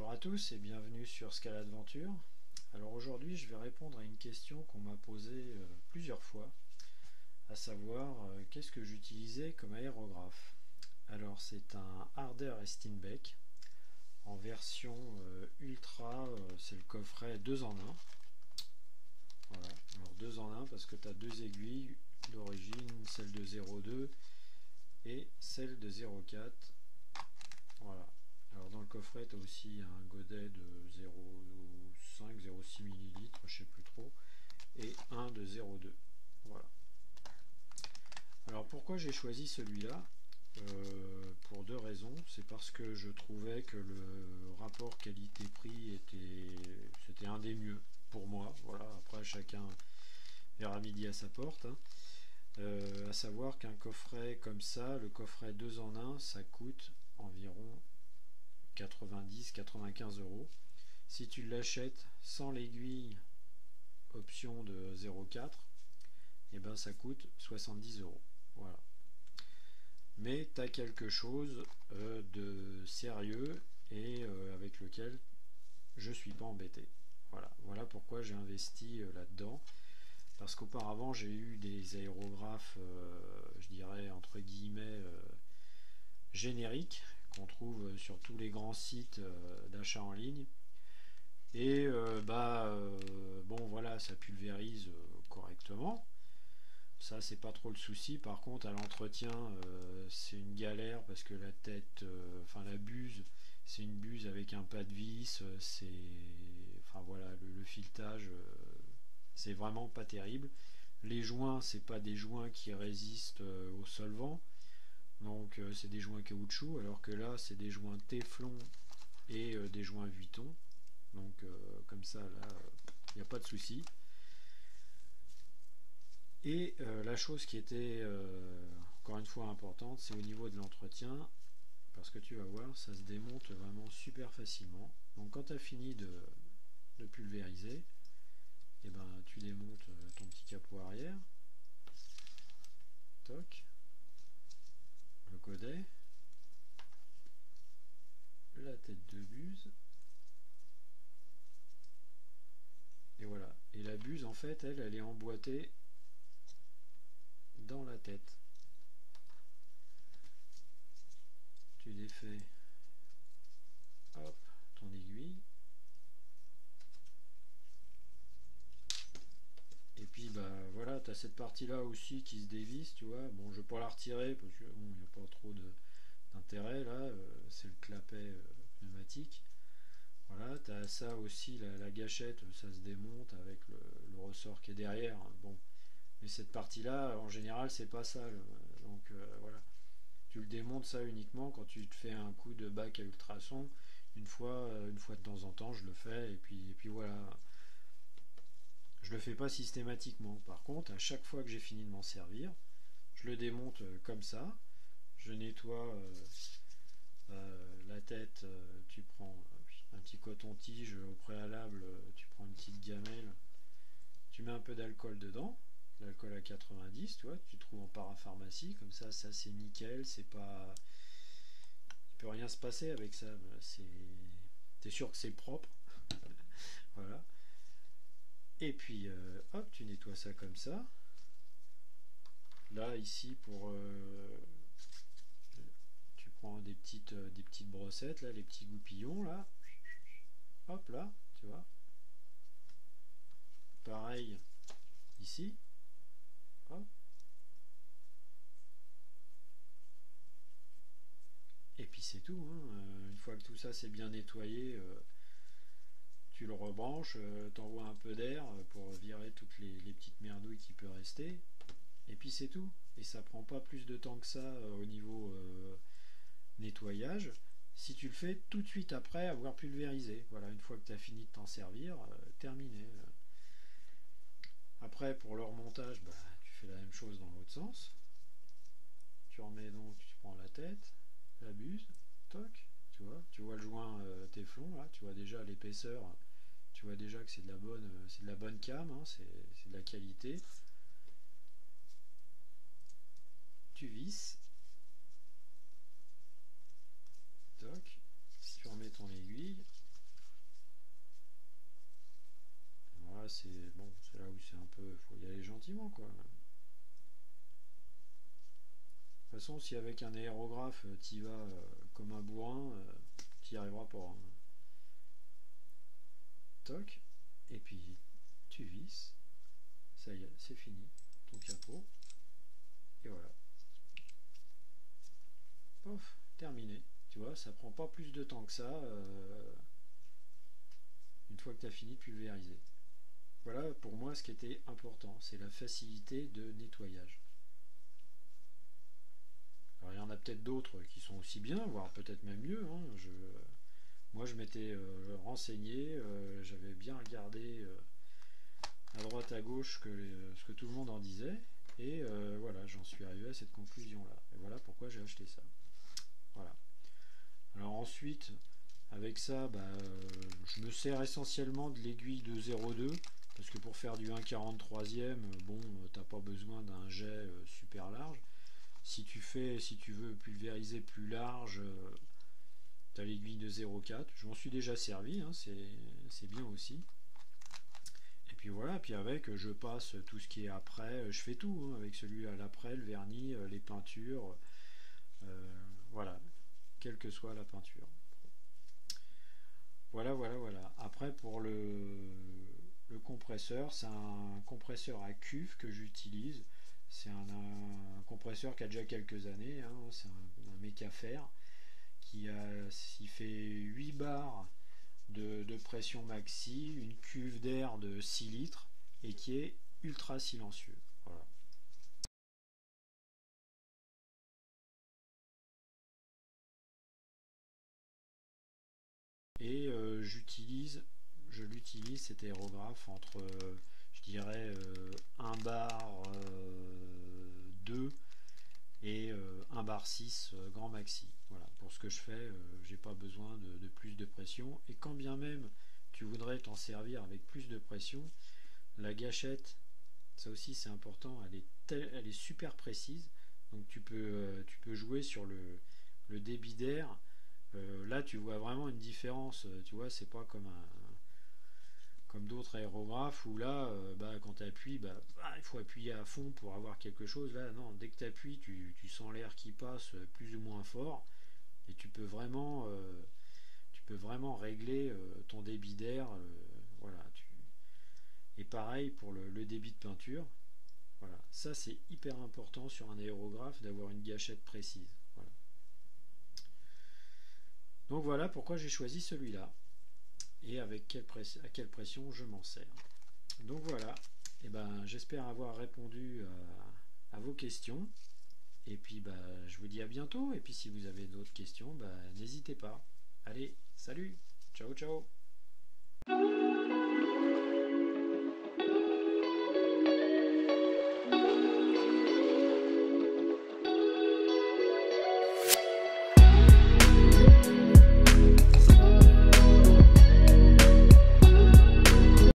Bonjour à tous et bienvenue sur Scala Adventure. Alors aujourd'hui je vais répondre à une question qu'on m'a posée plusieurs fois, à savoir qu'est-ce que j'utilisais comme aérographe. Alors c'est un Harder Steenbeck en version ultra, c'est le coffret 2 en 1. Voilà, alors 2 en 1 parce que tu as deux aiguilles d'origine, celle de 0,2 et celle de 0,4. Voilà. Alors dans le coffret, tu as aussi un godet de 0,5, 0,6 ml, je sais plus trop, et un de 0,2. Voilà. Alors pourquoi j'ai choisi celui-là? Pour deux raisons. C'est parce que je trouvais que le rapport qualité-prix c'était un des mieux pour moi. Voilà. Après chacun verra midi à sa porte. Hein. À savoir qu'un coffret comme ça, le coffret 2 en 1, ça coûte environ 90-95 euros. Si tu l'achètes sans l'aiguille option de 0,4, et ben ça coûte 70 euros. Voilà. Mais tu as quelque chose de sérieux et avec lequel je ne suis pas embêté. Voilà, voilà pourquoi j'ai investi là-dedans. Parce qu'auparavant j'ai eu des aérographes, je dirais entre guillemets, génériques qu'on trouve sur tous les grands sites d'achat en ligne. Et bon voilà, ça pulvérise correctement. Ça c'est pas trop le souci. Par contre à l'entretien c'est une galère parce que la tête, enfin la buse, c'est une buse avec un pas de vis. Enfin voilà, le filetage, c'est vraiment pas terrible. Les joints, c'est pas des joints qui résistent au solvant. Donc c'est des joints caoutchouc, alors que là c'est des joints téflon et des joints Vuitton. Donc comme ça là, il n'y a pas de souci. Et la chose qui était encore une fois importante, c'est au niveau de l'entretien, parce que tu vas voir, ça se démonte vraiment super facilement. Donc quand tu as fini de pulvériser, et ben, tu démontes ton petit capot arrière, toc, le godet, la tête de buse, et voilà. Et la buse en fait, elle est emboîtée dans la tête. Tu défais, hop, ton aiguille. Et puis bah voilà, tu as cette partie là aussi qui se dévisse, tu vois. Bon, je vais pas la retirer parce que bon, il n'y a pas trop d'intérêt là, c'est le clapet pneumatique. Voilà, tu as ça aussi, la gâchette, ça se démonte avec le ressort qui est derrière. Bon, mais cette partie là, en général, c'est pas ça. Donc voilà, tu le démontes ça uniquement quand tu te fais un coup de bac à ultrasons. Une fois de temps en temps, je le fais et puis voilà. Je le fais pas systématiquement. Par contre, à chaque fois que j'ai fini de m'en servir, je le démonte comme ça. Je nettoie la tête. Tu prends un petit coton-tige au préalable. Tu prends une petite gamelle. Tu mets un peu d'alcool dedans. L'alcool à 90, tu vois, tu trouves en parapharmacie. Comme ça c'est nickel. C'est pas, il peut rien se passer avec ça. T'es sûr que c'est propre. Voilà. Et puis hop, tu nettoies ça comme ça. Là ici tu prends des petites brossettes là, les petits goupillons là. Hop là, tu vois. Pareil ici. Hop. Et puis c'est tout. Hein. Une fois que tout ça c'est bien nettoyé, tu le rebranches, t'envoies un peu d'air pour virer toutes les petites merdouilles qui peuvent rester. Et puis c'est tout. Et ça prend pas plus de temps que ça au niveau nettoyage. Si tu le fais tout de suite après avoir pulvérisé. Voilà, une fois que tu as fini de t'en servir, terminé. Après, pour le remontage, bah, tu fais la même chose dans l'autre sens. Tu remets donc, tu prends la tête, la buse, toc, tu vois le joint téflon là, tu vois déjà l'épaisseur, tu vois déjà que c'est de la bonne cam, hein, c'est de la qualité. Tu visses, toc, tu remets ton aiguille, gentiment, quoi. De toute façon, si avec un aérographe, t'y vas comme un bourrin, t'y arriveras pas, hein. Toc, et puis tu visses, ça y est, c'est fini, ton capot, et voilà. Pof, terminé. Tu vois, ça prend pas plus de temps que ça une fois que tu as fini de pulvériser. Voilà pour moi ce qui était important, c'est la facilité de nettoyage. Alors il y en a peut-être d'autres qui sont aussi bien, voire peut-être même mieux, hein. Moi je m'étais renseigné, j'avais bien regardé à droite à gauche ce que tout le monde en disait, et voilà, j'en suis arrivé à cette conclusion-là. Et voilà pourquoi j'ai acheté ça. Voilà. Alors ensuite, avec ça, je me sers essentiellement de l'aiguille de 0,2 parce que pour faire du 1,43e, bon, t'as pas besoin d'un jet super large. Si tu veux pulvériser plus large, t'as l'aiguille de 0,4. Je m'en suis déjà servi, hein, c'est bien aussi. Et puis voilà, puis avec, je passe tout ce qui est après, je fais tout, hein, avec celui à l'après, le vernis, les peintures, voilà, quelle que soit la peinture. Voilà. Après, pour le compresseur, c'est un compresseur à cuve que j'utilise. C'est un compresseur qui a déjà quelques années, hein. C'est un Mecafer qui fait 8 bars de pression maxi, une cuve d'air de 6 litres et qui est ultra silencieux. Voilà. Et je l'utilise cet aérographe entre, je dirais, 1 bar 2 et 1 bar 6 grand maxi. Voilà, pour ce que je fais, j'ai pas besoin de plus de pression. Et quand bien même tu voudrais t'en servir avec plus de pression, la gâchette, ça aussi c'est important, elle est super précise. Donc tu peux jouer sur le débit d'air. Là, tu vois vraiment une différence. Tu vois, c'est pas comme d'autres aérographes où là, quand tu appuies, il faut appuyer à fond pour avoir quelque chose. Là, non, dès que tu appuies, tu sens l'air qui passe plus ou moins fort et tu peux vraiment régler ton débit d'air. Voilà. Et pareil pour le débit de peinture. Voilà. Ça, c'est hyper important sur un aérographe d'avoir une gâchette précise. Voilà. Donc voilà pourquoi j'ai choisi celui-là et à quelle pression je m'en sers. Donc voilà, et j'espère avoir répondu à vos questions. Et puis je vous dis à bientôt. Et puis si vous avez d'autres questions, n'hésitez pas. Allez, salut, ciao ciao.